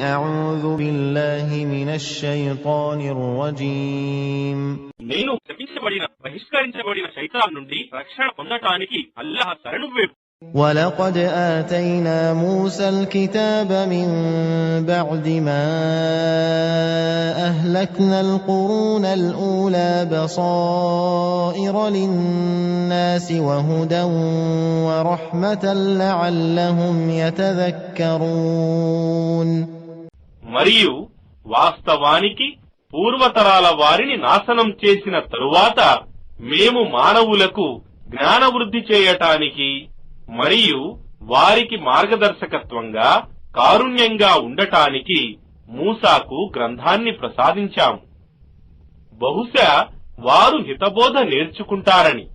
أعوذ بالله من الشيطان الرجيم నేను శపించబడిన బహిష్కరించబడిన శైతాన్ నుండి రక్షణ పొందటానికి అల్లాహ్ శరణు వేపు. ولقد آتينا موسى الكتاب من بعد ما أهلكنا القرون الأولى بصائر للناس وهدى ورحمة لعلهم يتذكرون. మరియు వాస్తవానికి పూర్వతరాల వారిని నాశనం చేసిన తరువాత మేము మానవులకు జ్ఞానవృద్ధి చేయటానికి మరియు వారికి మార్గదర్శకత్వంగా కారుణ్యంగా ఉండటానికి మూసాకు గ్రంథాన్ని ప్రసాదించాము. బహుశా వారు హితబోధ నేర్చుకుంటారని.